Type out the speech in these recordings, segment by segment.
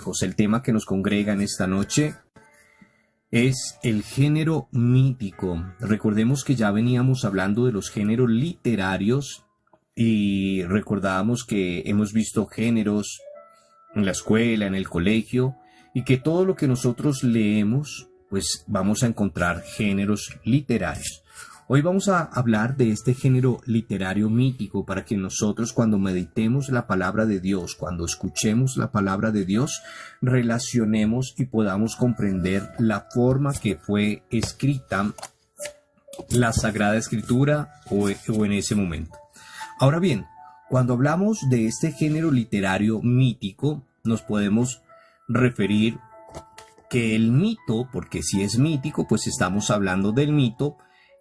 hijos, el tema que nos congrega en esta noche es el género mítico. Recordemos que ya veníamos hablando de los géneros literarios y recordábamos que hemos visto géneros en la escuela, en el colegio, y que todo lo que nosotros leemos, pues vamos a encontrar géneros literarios. Hoy vamos a hablar de este género literario mítico para que nosotros, cuando meditemos la palabra de Dios, cuando escuchemos la palabra de Dios, relacionemos y podamos comprender la forma que fue escrita la Sagrada Escritura o en ese momento. Ahora bien, cuando hablamos de este género literario mítico, nos podemos referir que el mito, porque si es mítico, pues estamos hablando del mito,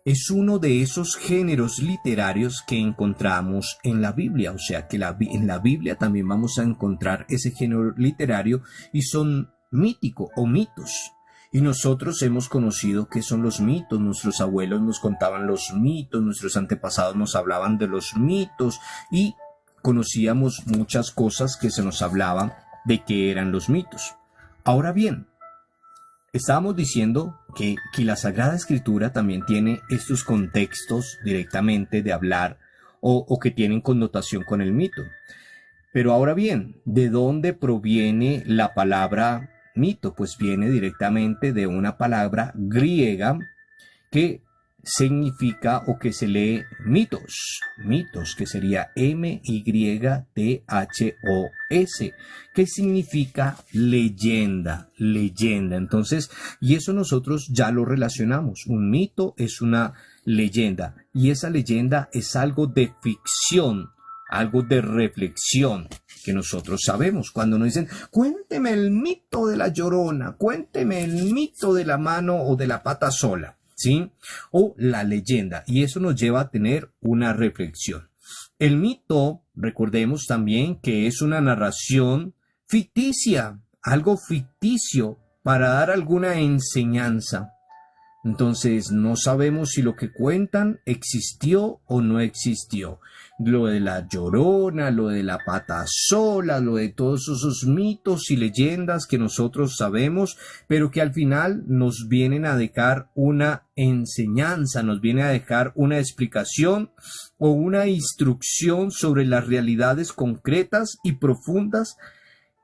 es uno de esos géneros literarios que encontramos en la Biblia. O sea que en la Biblia también vamos a encontrar ese género literario y son mítico o mitos. Y nosotros hemos conocido qué son los mitos. Nuestros abuelos nos contaban los mitos, nuestros antepasados nos hablaban de los mitos y conocíamos muchas cosas que se nos hablaban de qué eran los mitos. Ahora bien, estábamos diciendo que la Sagrada Escritura también tiene estos contextos directamente de hablar o que tienen connotación con el mito. Pero ahora bien, ¿de dónde proviene la palabra mito? Pues viene directamente de una palabra griega que significa o que se lee mitos, que sería M-Y-T-H-O-S, que significa leyenda. Entonces, y eso nosotros ya lo relacionamos. Un mito es una leyenda y esa leyenda es algo de ficción, algo de reflexión que nosotros sabemos. Cuando nos dicen, cuénteme el mito de la Llorona, cuénteme el mito de la mano o de la pata sola, ¿sí? O la leyenda, y eso nos lleva a tener una reflexión. El mito, recordemos también que es una narración ficticia, algo ficticio para dar alguna enseñanza. Entonces no sabemos si lo que cuentan existió o no existió. Lo de la Llorona, lo de la pata sola, lo de todos esos mitos y leyendas que nosotros sabemos, pero que al final nos vienen a dejar una enseñanza, nos viene a dejar una explicación o una instrucción sobre las realidades concretas y profundas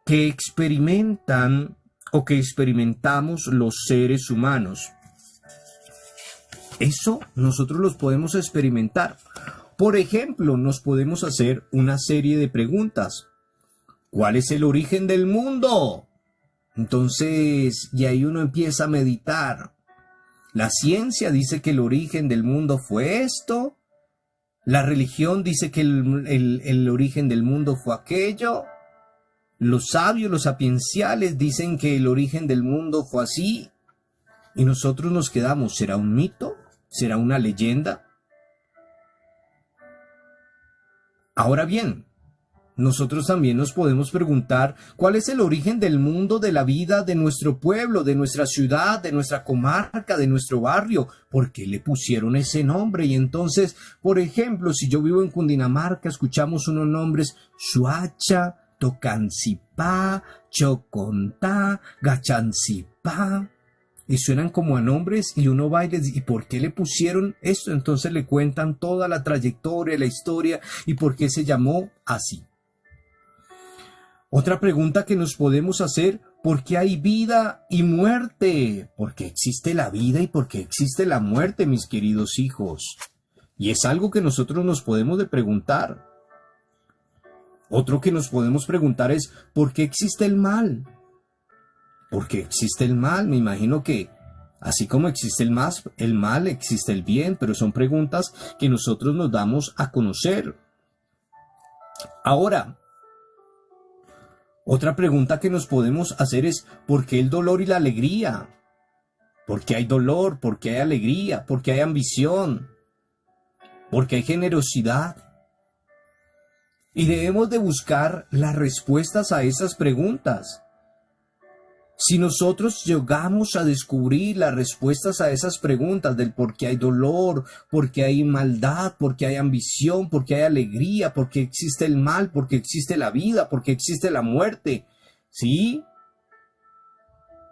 que experimentan o que experimentamos los seres humanos. Eso nosotros los podemos experimentar. Por ejemplo, nos podemos hacer una serie de preguntas. ¿Cuál es el origen del mundo? Entonces, y ahí uno empieza a meditar. La ciencia dice que el origen del mundo fue esto. La religión dice que el origen del mundo fue aquello. Los sabios, los sapienciales dicen que el origen del mundo fue así. Y nosotros nos quedamos, ¿será un mito? ¿Será una leyenda? Ahora bien, nosotros también nos podemos preguntar cuál es el origen del mundo, de la vida de nuestro pueblo, de nuestra ciudad, de nuestra comarca, de nuestro barrio. ¿Por qué le pusieron ese nombre? Y entonces, por ejemplo, si yo vivo en Cundinamarca, escuchamos unos nombres: Suacha, Tocancipá, Chocontá, Gachancipá. Y suenan como a nombres y uno va y les dice, ¿y por qué le pusieron esto? Entonces le cuentan toda la trayectoria, la historia y por qué se llamó así. Otra pregunta que nos podemos hacer, ¿por qué hay vida y muerte? ¿Por qué existe la vida y por qué existe la muerte, mis queridos hijos? Y es algo que nosotros nos podemos de preguntar. Otro que nos podemos preguntar es, ¿por qué existe el mal? Porque existe el mal, me imagino que así como existe el mal, existe el bien, pero son preguntas que nosotros nos damos a conocer. Ahora, otra pregunta que nos podemos hacer es, ¿por qué el dolor y la alegría? ¿Por qué hay dolor? ¿Por qué hay alegría? ¿Por qué hay ambición? ¿Por qué hay generosidad? Y debemos de buscar las respuestas a esas preguntas. Si nosotros llegamos a descubrir las respuestas a esas preguntas del por qué hay dolor, por qué hay maldad, por qué hay ambición, por qué hay alegría, por qué existe el mal, por qué existe la vida, por qué existe la muerte, ¿sí?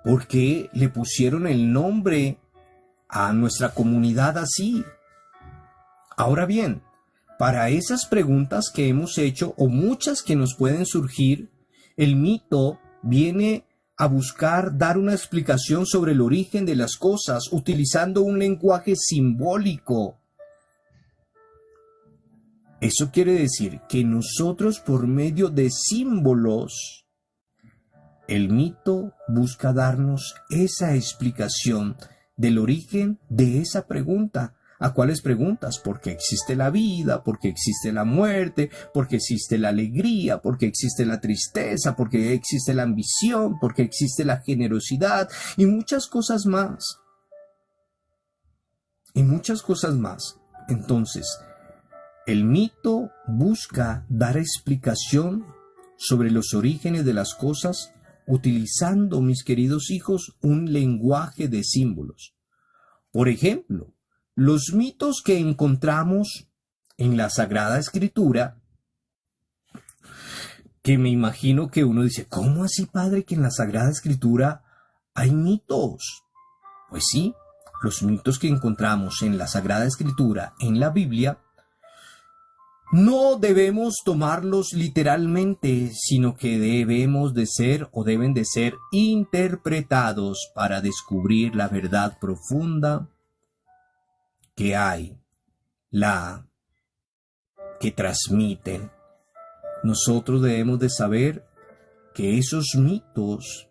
¿Por qué le pusieron el nombre a nuestra comunidad así? Ahora bien, para esas preguntas que hemos hecho o muchas que nos pueden surgir, el mito viene a buscar dar una explicación sobre el origen de las cosas utilizando un lenguaje simbólico. Eso quiere decir que nosotros, por medio de símbolos, el mito busca darnos esa explicación del origen de esa pregunta. ¿A cuáles preguntas? ¿Por qué existe la vida? ¿Por qué existe la muerte? ¿Por qué existe la alegría? ¿Por qué existe la tristeza? ¿Por qué existe la ambición? ¿Por qué existe la generosidad? Y muchas cosas más. Y muchas cosas más. Entonces, el mito busca dar explicación sobre los orígenes de las cosas utilizando, mis queridos hijos, un lenguaje de símbolos. Por ejemplo, los mitos que encontramos en la Sagrada Escritura, que me imagino que uno dice, ¿cómo así, padre, que en la Sagrada Escritura hay mitos? Pues sí, los mitos que encontramos en la Sagrada Escritura, en la Biblia, no debemos tomarlos literalmente, sino que debemos de ser o deben de ser interpretados para descubrir la verdad profunda que hay, la que transmiten. Nosotros debemos de saber que esos mitos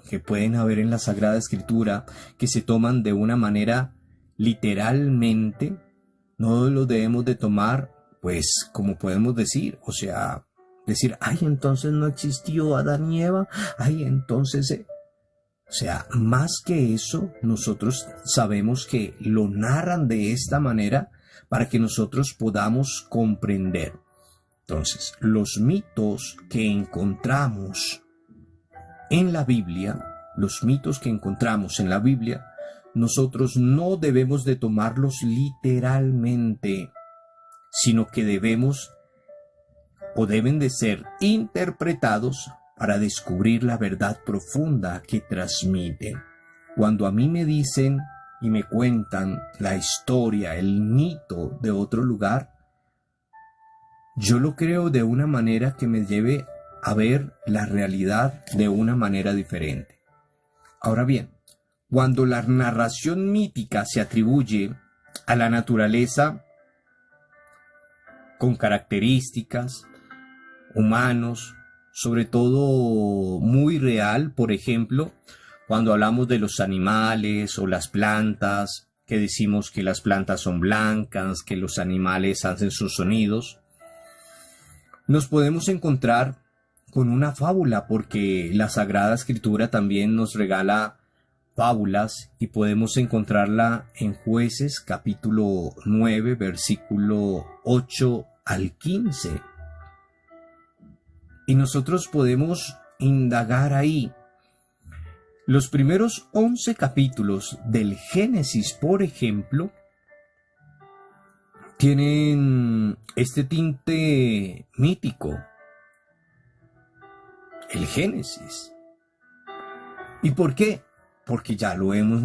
que pueden haber en la Sagrada Escritura, que se toman de una manera literalmente, no los debemos de tomar pues, como podemos decir, o sea, decir, ay, entonces no existió Adán y Eva, ay, entonces, o sea, más que eso, nosotros sabemos que lo narran de esta manera para que nosotros podamos comprender. Entonces, los mitos que encontramos en la Biblia, nosotros no debemos de tomarlos literalmente, sino que debemos o deben de ser interpretados para descubrir la verdad profunda que transmiten. Cuando a mí me dicen y me cuentan la historia, el mito de otro lugar, yo lo creo de una manera que me lleve a ver la realidad de una manera diferente. Ahora bien, cuando la narración mítica se atribuye a la naturaleza con características, humanos, sobre todo muy real, por ejemplo, cuando hablamos de los animales o las plantas, que decimos que las plantas son blancas, que los animales hacen sus sonidos, nos podemos encontrar con una fábula, porque la Sagrada Escritura también nos regala fábulas y podemos encontrarla en Jueces capítulo 9, versículo 8 al 15. Y nosotros podemos indagar ahí. Los primeros 11 capítulos del Génesis, por ejemplo, tienen este tinte mítico. El Génesis. ¿Y por qué? Porque ya lo hemos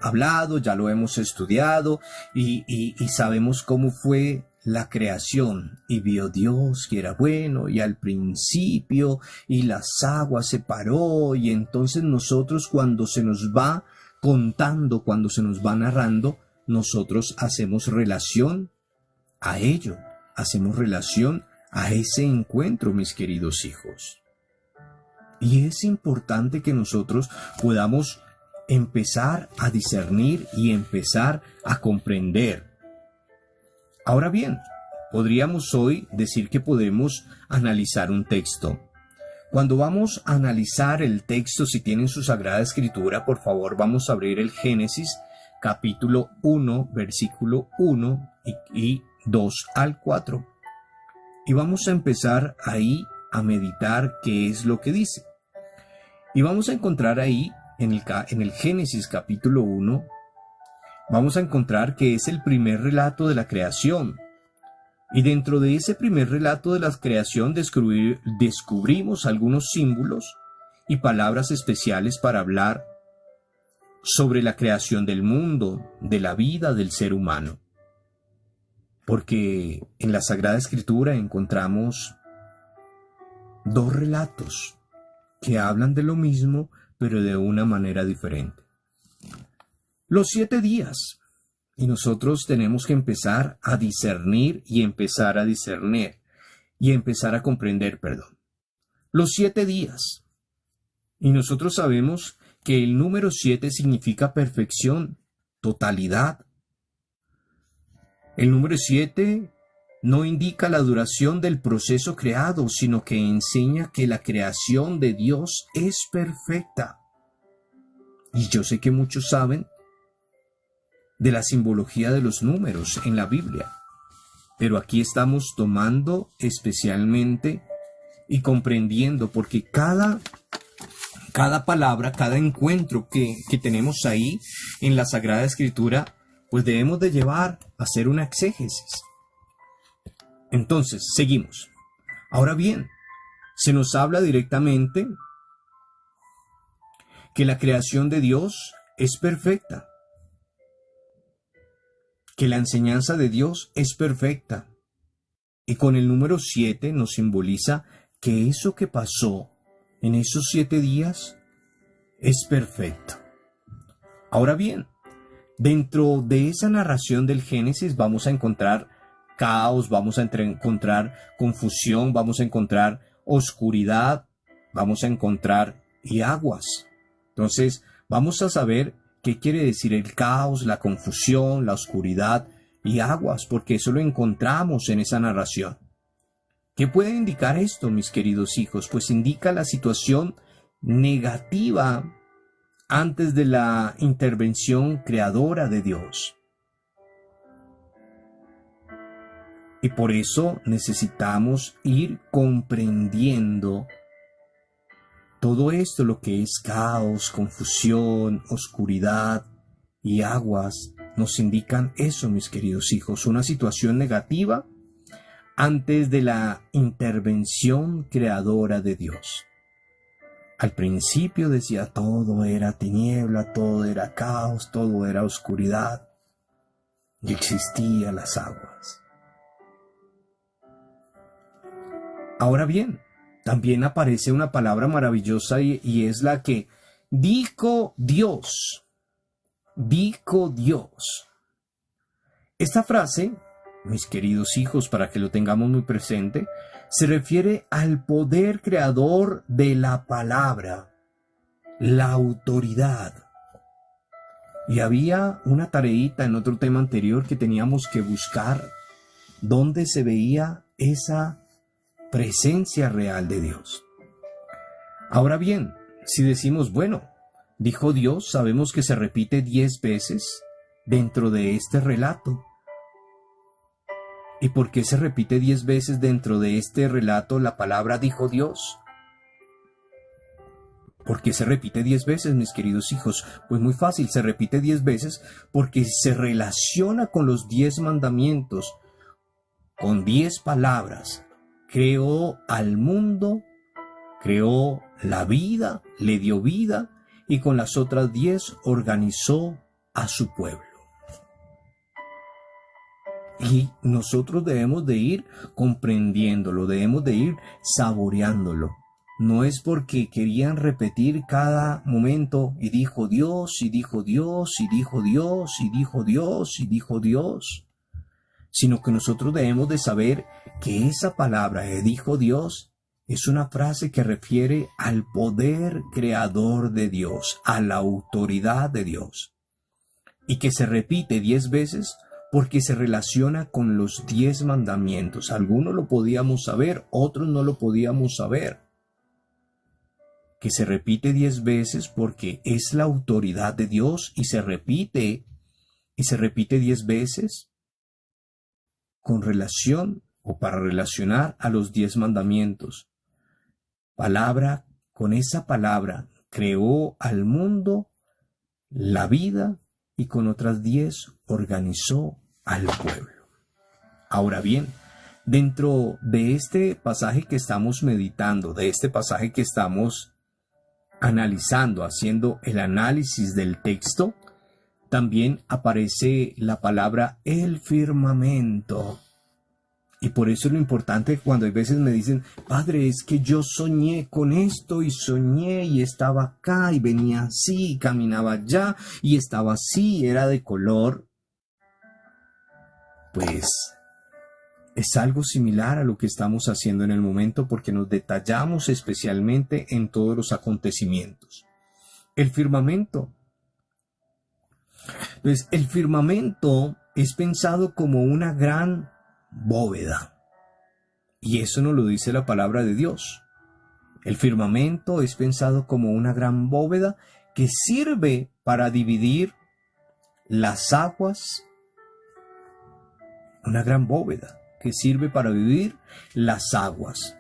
hablado, ya lo hemos estudiado y sabemos cómo fue la creación. Y vio Dios que era bueno, y al principio, y las aguas separó, y entonces nosotros, cuando se nos va contando, cuando se nos va narrando, nosotros hacemos relación a ello, hacemos relación a ese encuentro, mis queridos hijos. Y es importante que nosotros podamos empezar a discernir y empezar a comprender. Ahora bien, podríamos hoy decir que podemos analizar un texto. Cuando vamos a analizar el texto, si tienen su Sagrada Escritura, por favor, vamos a abrir el Génesis, capítulo 1, versículo 1 y 2 al 4. Y vamos a empezar ahí a meditar qué es lo que dice. Y vamos a encontrar ahí, en el Génesis capítulo 1, vamos a encontrar que es el primer relato de la creación. Y dentro de ese primer relato de la creación descubrimos algunos símbolos y palabras especiales para hablar sobre la creación del mundo, de la vida del ser humano. Porque en la Sagrada Escritura encontramos dos relatos que hablan de lo mismo, pero de una manera diferente. Los 7 días. Y nosotros tenemos que empezar a discernir y empezar a discernir y empezar a comprender, perdón. Los 7 días. Y nosotros sabemos que el número 7 significa perfección, totalidad. El número 7 no indica la duración del proceso creado, sino que enseña que la creación de Dios es perfecta. Y yo sé que muchos saben de la simbología de los números en la Biblia, pero aquí estamos tomando especialmente y comprendiendo, porque cada palabra, cada encuentro que tenemos ahí en la Sagrada Escritura, pues debemos de llevar a hacer una exégesis. Entonces, seguimos. Ahora bien, se nos habla directamente que la creación de Dios es perfecta, que la enseñanza de Dios es perfecta, y con el número 7 nos simboliza que eso que pasó en esos 7 días es perfecto. Ahora bien, dentro de esa narración del Génesis vamos a encontrar caos, vamos a encontrar confusión, vamos a encontrar oscuridad, vamos a encontrar y aguas. Entonces, vamos a saber qué quiere decir el caos, la confusión, la oscuridad y aguas, porque eso lo encontramos en esa narración. ¿Qué puede indicar esto, mis queridos hijos? Pues indica la situación negativa antes de la intervención creadora de Dios. Y por eso necesitamos ir comprendiendo todo esto, lo que es caos, confusión, oscuridad y aguas, nos indican eso, mis queridos hijos, una situación negativa antes de la intervención creadora de Dios. Al principio decía todo era tiniebla, todo era caos, todo era oscuridad y existían las aguas. Ahora bien, también aparece una palabra maravillosa y es la que dijo Dios. Dijo Dios. Esta frase, mis queridos hijos, para que lo tengamos muy presente, se refiere al poder creador de la palabra, la autoridad. Y había una tareita en otro tema anterior que teníamos que buscar dónde se veía esa presencia real de Dios. Ahora bien, si decimos, bueno, dijo Dios, sabemos que se repite 10 veces dentro de este relato. ¿Y por qué se repite 10 veces dentro de este relato la palabra dijo Dios? ¿Por qué se repite 10 veces, mis queridos hijos? Pues muy fácil, se repite 10 veces porque se relaciona con los 10 mandamientos, con 10 palabras. Creó al mundo, creó la vida, le dio vida y con las otras 10 organizó a su pueblo. Y nosotros debemos de ir comprendiéndolo, debemos de ir saboreándolo. No es porque querían repetir cada momento y dijo Dios, y dijo Dios, y dijo Dios, y dijo Dios, y dijo Dios, sino que nosotros debemos de saber que esa palabra de dijo Dios es una frase que refiere al poder creador de Dios, a la autoridad de Dios, y que se repite 10 veces porque se relaciona con los 10 mandamientos. Algunos lo podíamos saber, otros no lo podíamos saber. Que se repite 10 veces porque es la autoridad de Dios y se repite 10 veces con relación o para relacionar a los 10 mandamientos. Palabra, con esa palabra creó al mundo, la vida, y con otras 10 organizó al pueblo. Ahora bien, dentro de este pasaje que estamos meditando, de este pasaje que estamos analizando, haciendo el análisis del texto, también aparece la palabra el firmamento. Y por eso es lo importante cuando a veces me dicen, padre, es que yo soñé con esto y soñé y estaba acá y venía así y caminaba allá y estaba así, era de color. Pues es algo similar a lo que estamos haciendo en el momento porque nos detallamos especialmente en todos los acontecimientos. El firmamento. Pues el firmamento es pensado como una gran bóveda. Y eso nos lo dice la palabra de Dios. El firmamento es pensado como una gran bóveda que sirve para dividir las aguas. Una gran bóveda que sirve para dividir las aguas.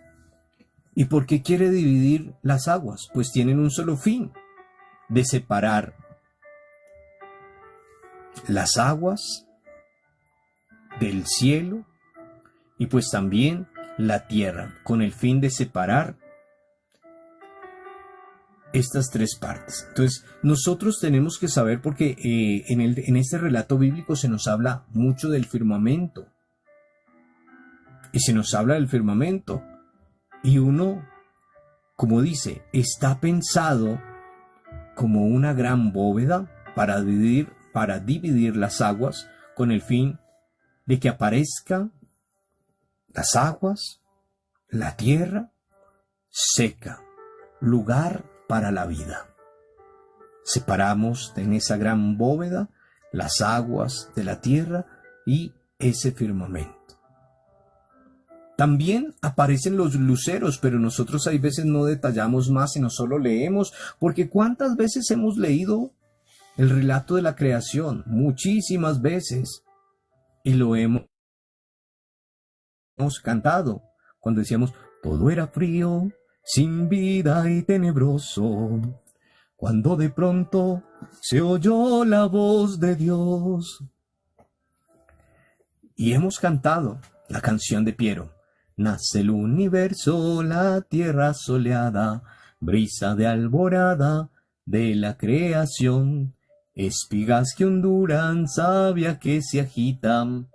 ¿Y por qué quiere dividir las aguas? Pues tienen un solo fin, de separar las aguas del cielo y pues también la tierra, con el fin de separar estas tres partes. Entonces, nosotros tenemos que saber porque en este relato bíblico se nos habla mucho del firmamento. Y se nos habla del firmamento. Y uno, como dice, está pensado como una gran bóveda para dividir las aguas con el fin de que aparezcan las aguas, la tierra seca, lugar para la vida. Separamos en esa gran bóveda las aguas de la tierra y ese firmamento. También aparecen los luceros, pero nosotros hay veces no detallamos más, sino solo leemos, porque ¿cuántas veces hemos leído el relato de la creación? Muchísimas veces. Y lo hemos cantado cuando decíamos, todo era frío, sin vida y tenebroso, cuando de pronto se oyó la voz de Dios. Y hemos cantado la canción de Piero. Nace el universo, la tierra soleada, brisa de alborada de la creación, espigas que ondulan, savia que se agitan.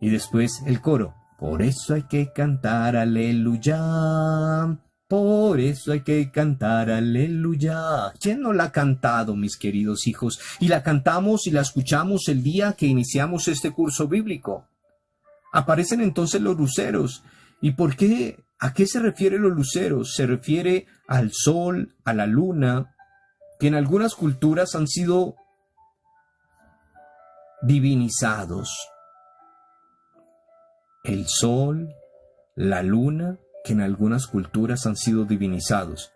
Y después el coro. Por eso hay que cantar aleluya, por eso hay que cantar aleluya. ¿Quién no la ha cantado, mis queridos hijos? Y la cantamos y la escuchamos el día que iniciamos este curso bíblico. Aparecen entonces los luceros. ¿Y por qué? ¿A qué se refieren los luceros? Se refiere al sol, a la luna, que en algunas culturas han sido divinizados. El sol, la luna, que en algunas culturas han sido divinizados.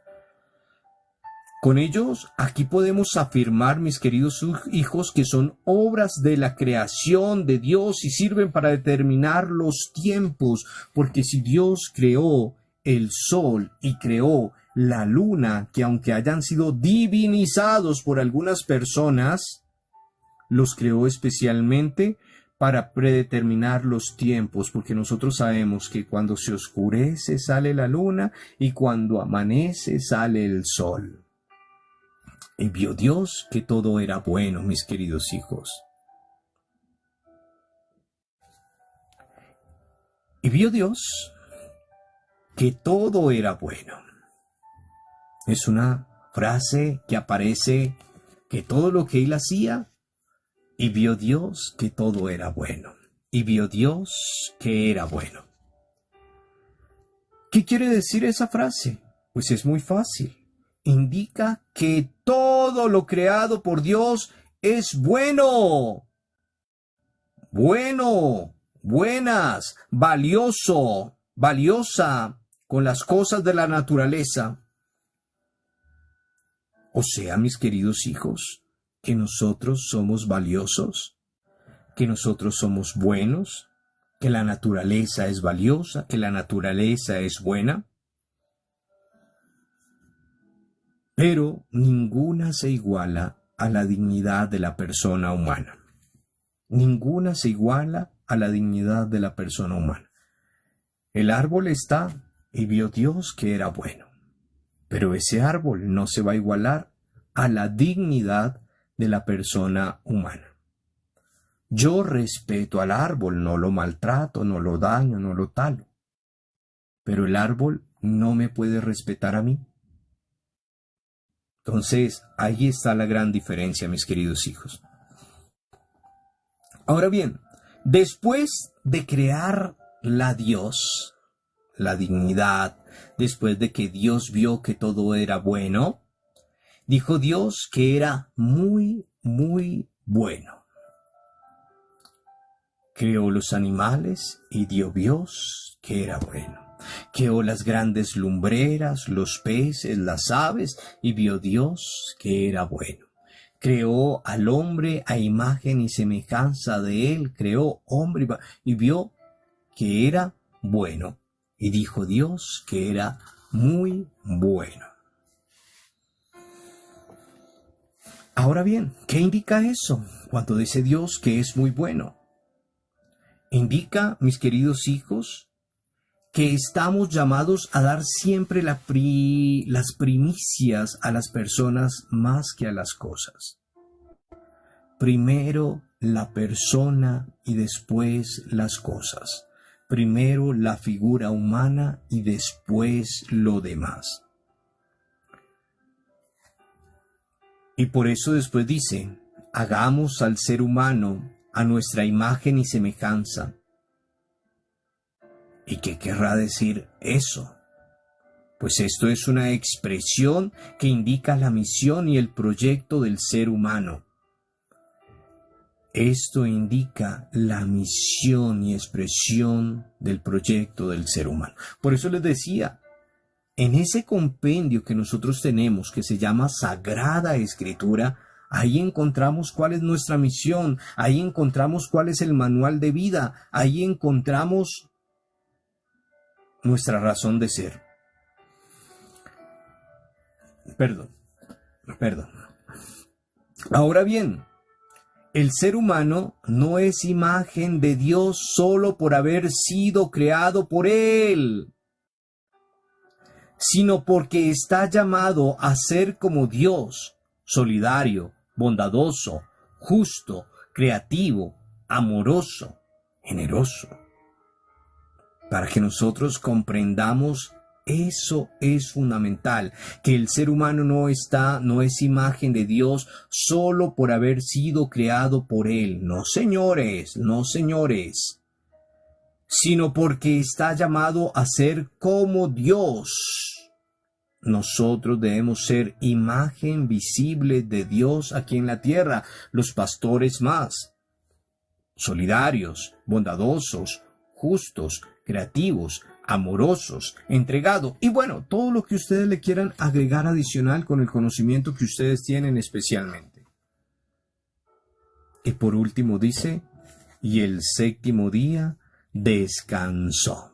Con ellos, aquí podemos afirmar, mis queridos hijos, que son obras de la creación de Dios y sirven para determinar los tiempos, porque si Dios creó el sol y creó la luna, que aunque hayan sido divinizados por algunas personas, los creó especialmente para predeterminar los tiempos, porque nosotros sabemos que cuando se oscurece sale la luna y cuando amanece sale el sol. Y vio Dios que todo era bueno, mis queridos hijos. Y vio Dios que todo era bueno. Es una frase que aparece que todo lo que él hacía, y vio Dios que todo era bueno. Y vio Dios que era bueno. ¿Qué quiere decir esa frase? Pues es muy fácil. Indica que todo lo creado por Dios es bueno. Bueno, buenas, valioso, valiosa con las cosas de la naturaleza. O sea, mis queridos hijos, que nosotros somos valiosos, que nosotros somos buenos, que la naturaleza es valiosa, que la naturaleza es buena. Pero ninguna se iguala a la dignidad de la persona humana. Ninguna se iguala a la dignidad de la persona humana. El árbol está y vio Dios que era bueno. pero ese árbol no se va a igualar a la dignidad de la persona humana. Yo respeto al árbol, no lo maltrato, no lo daño, no lo talo. Pero el árbol no me puede respetar a mí. Entonces, ahí está la gran diferencia, mis queridos hijos. Ahora bien, después de crear la Dios, la dignidad, después de que Dios vio que todo era bueno, dijo Dios que era muy, muy bueno. Creó los animales y dio Dios que era bueno. Creó las grandes lumbreras, los peces, las aves, y vio Dios que era bueno. Creó al hombre a imagen y semejanza de él, creó hombre y vio que era bueno. Y dijo Dios que era muy bueno. Ahora bien, ¿qué indica eso cuando dice Dios que es muy bueno? Indica, mis queridos hijos, que estamos llamados a dar siempre las primicias a las personas más que a las cosas. Primero la persona y después las cosas. Primero la figura humana y después lo demás. Y por eso después dice, hagamos al ser humano a nuestra imagen y semejanza. ¿Y qué querrá decir eso? Pues esto es una expresión que indica la misión y el proyecto del ser humano. Esto indica la misión y expresión del proyecto del ser humano. Por eso les decía, en ese compendio que nosotros tenemos, que se llama Sagrada Escritura, ahí encontramos cuál es nuestra misión, ahí encontramos cuál es el manual de vida, ahí encontramos nuestra razón de ser. Perdón. Ahora bien, el ser humano no es imagen de Dios solo por haber sido creado por Él, sino porque está llamado a ser como Dios, solidario, bondadoso, justo, creativo, amoroso, generoso. Para que nosotros comprendamos, eso es fundamental, que el ser humano no es imagen de Dios solo por haber sido creado por Él. No, señores, sino porque está llamado a ser como Dios. Nosotros debemos ser imagen visible de Dios aquí en la tierra, los pastores más, solidarios, bondadosos, justos, creativos, amorosos, entregados, y bueno, todo lo que ustedes le quieran agregar adicional con el conocimiento que ustedes tienen especialmente. Y por último dice, y el séptimo día descansó.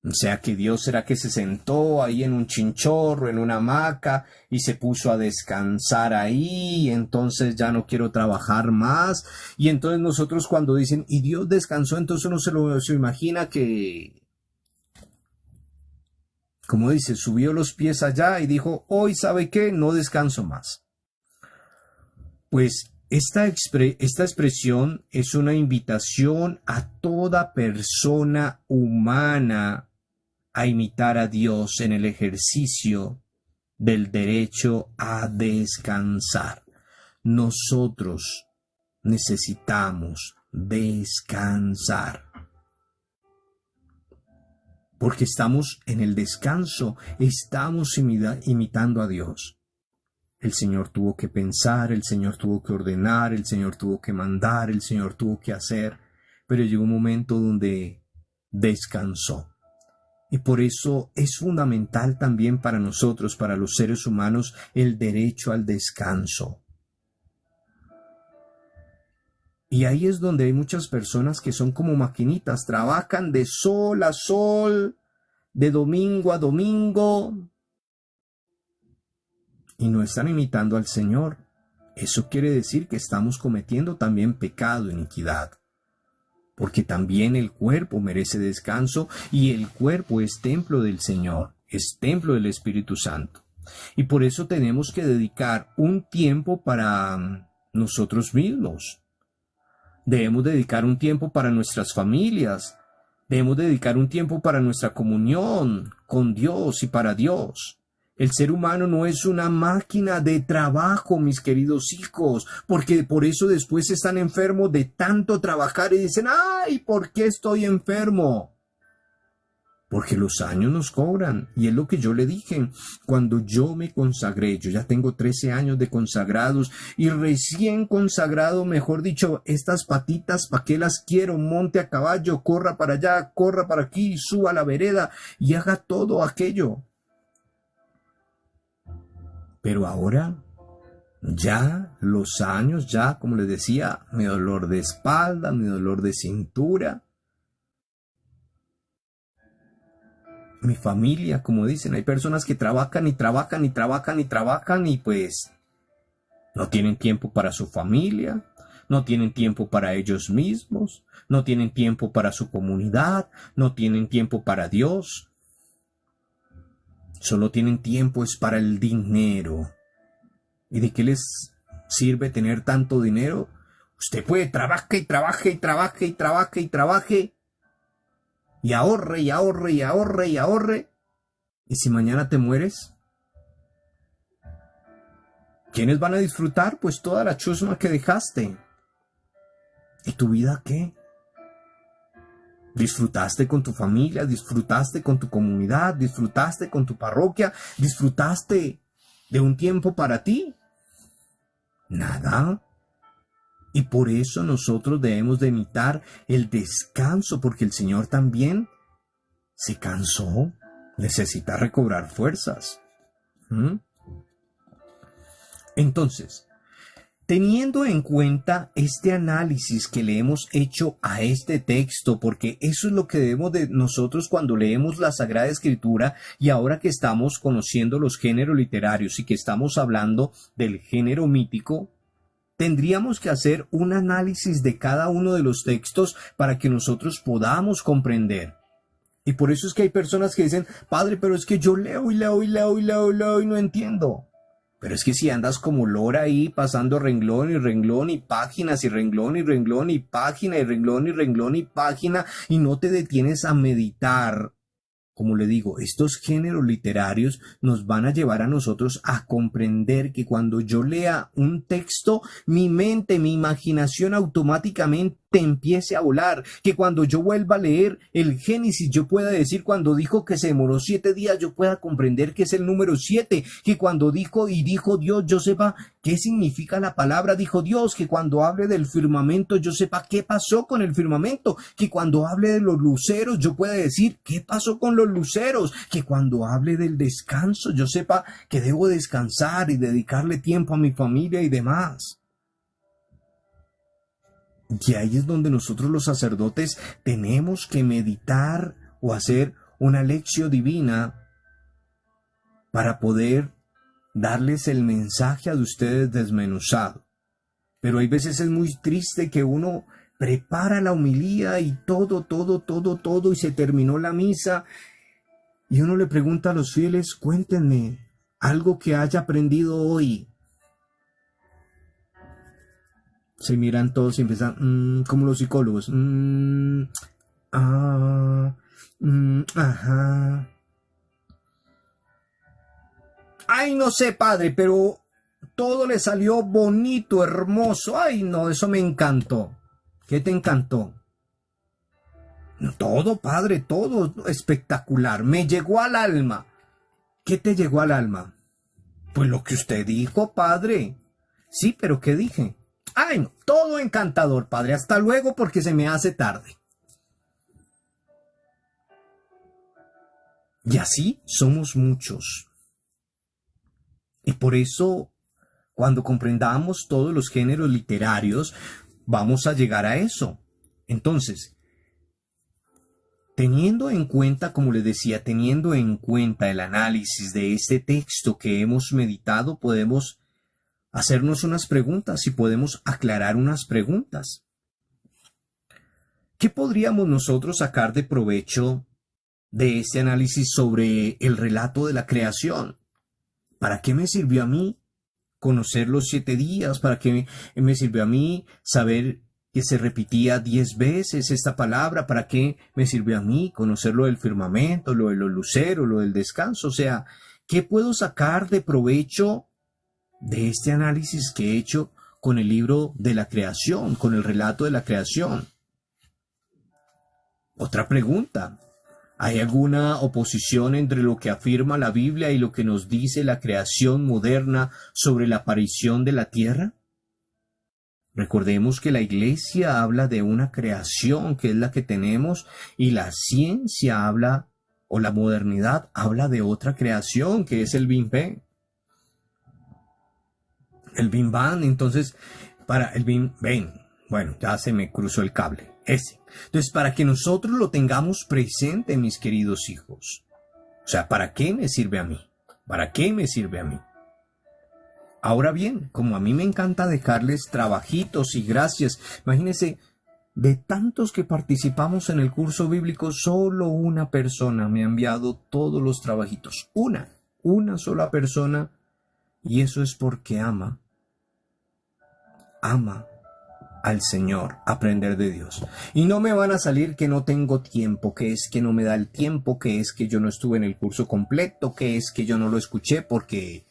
O sea que Dios será que se sentó ahí en un chinchorro, en una hamaca, y se puso a descansar ahí, y entonces ya no quiero trabajar más. Y entonces nosotros cuando dicen, y Dios descansó, entonces uno se imagina que, como dice, subió los pies allá y dijo, hoy ¿sabe qué? No descanso más. Pues esta expresión es una invitación a toda persona humana a imitar a Dios en el ejercicio del derecho a descansar. Nosotros necesitamos descansar. Porque estamos en el descanso, estamos imitando a Dios. El Señor tuvo que pensar, el Señor tuvo que ordenar, el Señor tuvo que mandar, el Señor tuvo que hacer, pero llegó un momento donde descansó. Y por eso es fundamental también para nosotros, para los seres humanos, el derecho al descanso. Y ahí es donde hay muchas personas que son como maquinitas, trabajan de sol a sol, de domingo a domingo, y no están imitando al Señor. Eso quiere decir que estamos cometiendo también pecado, iniquidad. Porque también el cuerpo merece descanso y el cuerpo es templo del Señor. es templo del Espíritu Santo. Y por eso tenemos que dedicar un tiempo para nosotros mismos. Debemos dedicar un tiempo para nuestras familias. Debemos dedicar un tiempo para nuestra comunión con Dios y para Dios. El ser humano no es una máquina de trabajo, mis queridos hijos, porque por eso después están enfermos de tanto trabajar y dicen, ¡ay! ¿Por qué estoy enfermo? Porque los años nos cobran, y es lo que yo le dije, cuando yo me consagré, yo ya tengo 13 años de consagrados, y recién consagrado, mejor dicho, estas patitas, ¿para qué las quiero? Monte a caballo, corra para allá, corra para aquí, suba a la vereda, y haga todo aquello. Pero ahora, ya los años, ya, como les decía, mi dolor de espalda, mi dolor de cintura, mi familia, como dicen, hay personas que trabajan y trabajan y trabajan y trabajan y pues no tienen tiempo para su familia, no tienen tiempo para ellos mismos, no tienen tiempo para su comunidad, no tienen tiempo para Dios. Solo tienen tiempo es para el dinero. ¿Y de qué les sirve tener tanto dinero? Usted puede trabaje y trabaje y trabaje y trabaje y trabaje y ahorre y ahorre y ahorre y ahorre. ¿Y si mañana te mueres? ¿Quiénes van a disfrutar? Pues toda la chusma que dejaste. ¿Y tu vida qué? ¿Disfrutaste con tu familia? ¿Disfrutaste con tu comunidad? ¿Disfrutaste con tu parroquia? ¿Disfrutaste de un tiempo para ti? Nada. Y por eso nosotros debemos de imitar el descanso, porque el Señor también se cansó, necesita recobrar fuerzas. Entonces, teniendo en cuenta este análisis que le hemos hecho a este texto, porque eso es lo que debemos de nosotros cuando leemos la Sagrada Escritura, y ahora que estamos conociendo los géneros literarios y que estamos hablando del género mítico, tendríamos que hacer un análisis de cada uno de los textos para que nosotros podamos comprender. Y por eso es que hay personas que dicen, padre, pero es que yo leo y leo y leo y leo y leo y no entiendo. Pero es que si andas como lora ahí pasando renglón y renglón y páginas y renglón y renglón y página y renglón y renglón y página y no te detienes a meditar, como le digo, estos géneros literarios nos van a llevar a nosotros a comprender que cuando yo lea un texto, mi mente, mi imaginación automáticamente empiece a volar, que cuando yo vuelva a leer el Génesis yo pueda decir, cuando dijo que se demoró 7 días, yo pueda comprender que es el número 7, que cuando dijo y dijo Dios, yo sepa qué significa la palabra dijo Dios, que cuando hable del firmamento yo sepa qué pasó con el firmamento, que cuando hable de los luceros yo pueda decir qué pasó con los luceros, que cuando hable del descanso yo sepa que debo descansar y dedicarle tiempo a mi familia y demás. Y ahí es donde nosotros los sacerdotes tenemos que meditar o hacer una lección divina para poder darles el mensaje a ustedes desmenuzado. Pero hay veces es muy triste que uno prepara la homilía y todo, y se terminó la misa y uno le pregunta a los fieles, cuéntenme algo que haya aprendido hoy. Se miran todos y empiezan, como los psicólogos. Ajá. Ay, no sé, padre, pero todo le salió bonito, hermoso. Ay, no, eso me encantó. ¿Qué te encantó? Todo, padre, todo espectacular. Me llegó al alma. ¿Qué te llegó al alma? Pues lo que usted dijo, padre. Sí, pero ¿qué dije? Ay, no, todo encantador, padre. Hasta luego porque se me hace tarde. Y así somos muchos. Y por eso, cuando comprendamos todos los géneros literarios, vamos a llegar a eso. Entonces, teniendo en cuenta, como les decía, teniendo en cuenta el análisis de este texto que hemos meditado, podemos hacernos unas preguntas y podemos aclarar unas preguntas. ¿Qué podríamos nosotros sacar de provecho de este análisis sobre el relato de la creación. ¿Para qué me sirvió a mí conocer los 7 días? ¿Para qué me sirvió a mí saber que se repetía 10 veces esta palabra? ¿Para qué me sirvió a mí conocer lo del firmamento, lo de los luceros, lo del descanso? O sea, ¿qué puedo sacar de provecho de este análisis que he hecho con el libro de la creación, con el relato de la creación? Otra pregunta. ¿Hay alguna oposición entre lo que afirma la Biblia y lo que nos dice la creación moderna sobre la aparición de la tierra? Recordemos que la Iglesia habla de una creación que es la que tenemos y la ciencia habla, o la modernidad habla de otra creación que es el Big Bang. El Big Bang, entonces, para el Big Bang, bueno, ya se me cruzó el cable, ese. Entonces, para que nosotros lo tengamos presente, mis queridos hijos. O sea, ¿para qué me sirve a mí? ¿Para qué me sirve a mí? Ahora bien, como a mí me encanta dejarles trabajitos y gracias, imagínense, de tantos que participamos en el curso bíblico, solo una persona me ha enviado todos los trabajitos. Una sola persona, y eso es porque ama al Señor, aprender de Dios. Y no me van a salir que no tengo tiempo, que es que no me da el tiempo, que es que yo no estuve en el curso completo, que es que yo no lo escuché, porque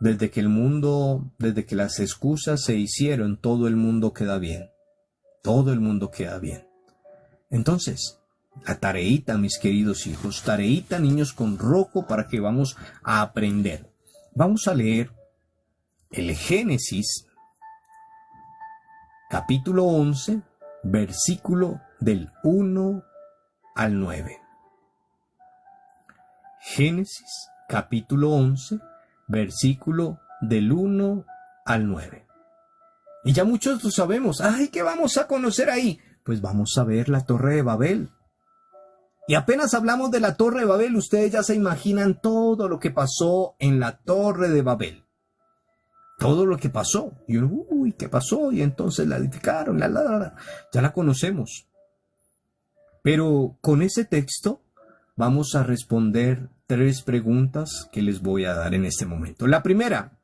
desde que las excusas se hicieron, todo el mundo queda bien. Todo el mundo queda bien. Entonces, la tareita, mis queridos hijos, tareita, niños con rojo, para que vamos a aprender. Vamos a leer el Génesis, capítulo 11, versículo del 1 al 9. Génesis, capítulo 11, versículo del 1 al 9. Y ya muchos lo sabemos. ¡Ay, qué vamos a conocer ahí! Pues vamos a ver la Torre de Babel. Y apenas hablamos de la Torre de Babel, ustedes ya se imaginan todo lo que pasó en la Torre de Babel. Todo lo que pasó. Y uno, uy, ¿qué pasó? Y entonces la edificaron, ya la conocemos. Pero con ese texto vamos a responder 3 preguntas que les voy a dar en este momento. La primera: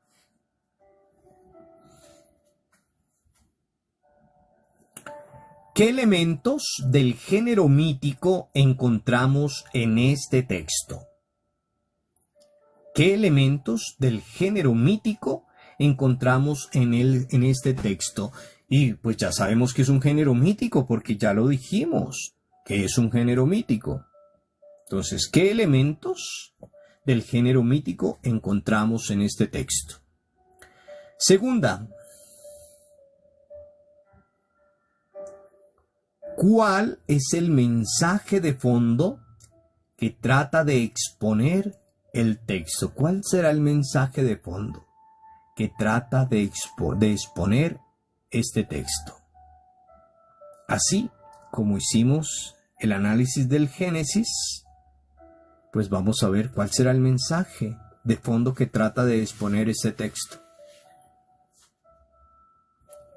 ¿qué elementos del género mítico encontramos en este texto? ¿Qué elementos del género mítico encontramos en este texto? Y pues ya sabemos que es un género mítico porque ya lo dijimos, que es un género mítico. Entonces, ¿qué elementos del género mítico encontramos en este texto? Segunda, ¿cuál es el mensaje de fondo que trata de exponer el texto? ¿Cuál será el mensaje de fondo que trata de exponer este texto? Así como hicimos el análisis del Génesis, pues vamos a ver cuál será el mensaje de fondo que trata de exponer este texto.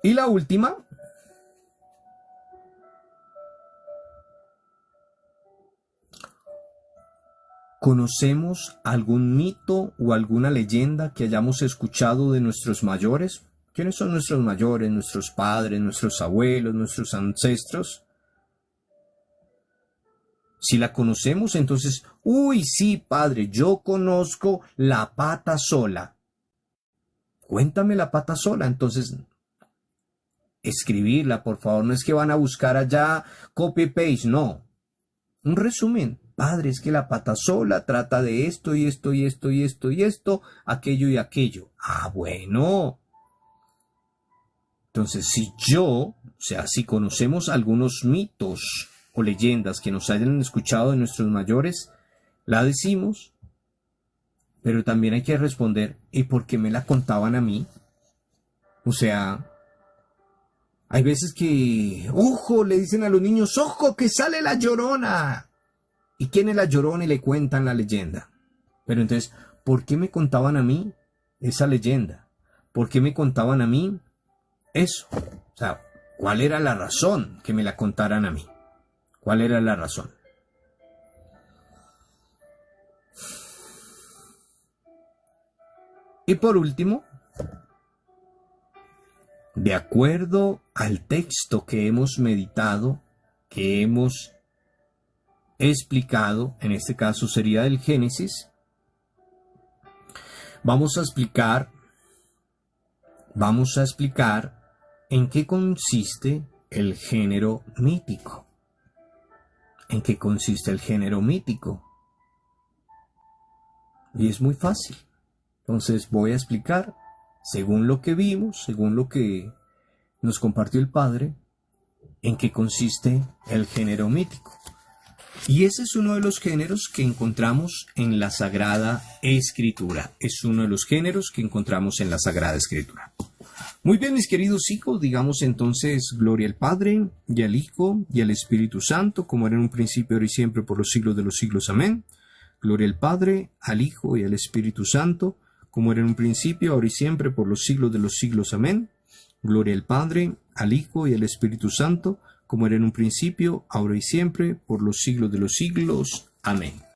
Y la última, ¿conocemos algún mito o alguna leyenda que hayamos escuchado de nuestros mayores? ¿Quiénes son nuestros mayores, nuestros padres, nuestros abuelos, nuestros ancestros? Si la conocemos, entonces, uy, sí, padre, yo conozco la pata sola. Cuéntame la pata sola. Entonces, escribirla, por favor. No es que van a buscar allá copy-paste, no. Un resumen. Padre, es que la pata sola trata de esto y esto y esto y esto y esto, aquello y aquello. Ah, bueno. Entonces, si conocemos algunos mitos o leyendas que nos hayan escuchado de nuestros mayores, la decimos, pero también hay que responder, ¿y por qué me la contaban a mí? O sea, hay veces que, ¡ojo!, le dicen a los niños, ¡ojo, que sale la Llorona! ¿Y quién es la Llorona? Y le cuentan la leyenda. Pero entonces, ¿por qué me contaban a mí esa leyenda? ¿Por qué me contaban a mí eso? O sea, ¿cuál era la razón que me la contaran a mí? ¿Cuál era la razón? Y por último, de acuerdo al texto que hemos meditado, que hemos explicado, en este caso sería del Génesis, vamos a explicar en qué consiste el género mítico. ¿En qué consiste el género mítico? Y es muy fácil. Entonces voy a explicar, según lo que vimos, según lo que nos compartió el Padre, en qué consiste el género mítico. Y ese es uno de los géneros que encontramos en la Sagrada Escritura. Es uno de los géneros que encontramos en la Sagrada Escritura. Muy bien, mis queridos hijos, digamos entonces gloria al Padre, y al Hijo, y al Espíritu Santo, como era en un principio, ahora y siempre, por los siglos de los siglos. Amén. Gloria al Padre, al Hijo, y al Espíritu Santo, como era en un principio, ahora y siempre, por los siglos de los siglos. Amén. Gloria al Padre, al Hijo, y al Espíritu Santo, como era en un principio, ahora y siempre, por los siglos de los siglos. Amén.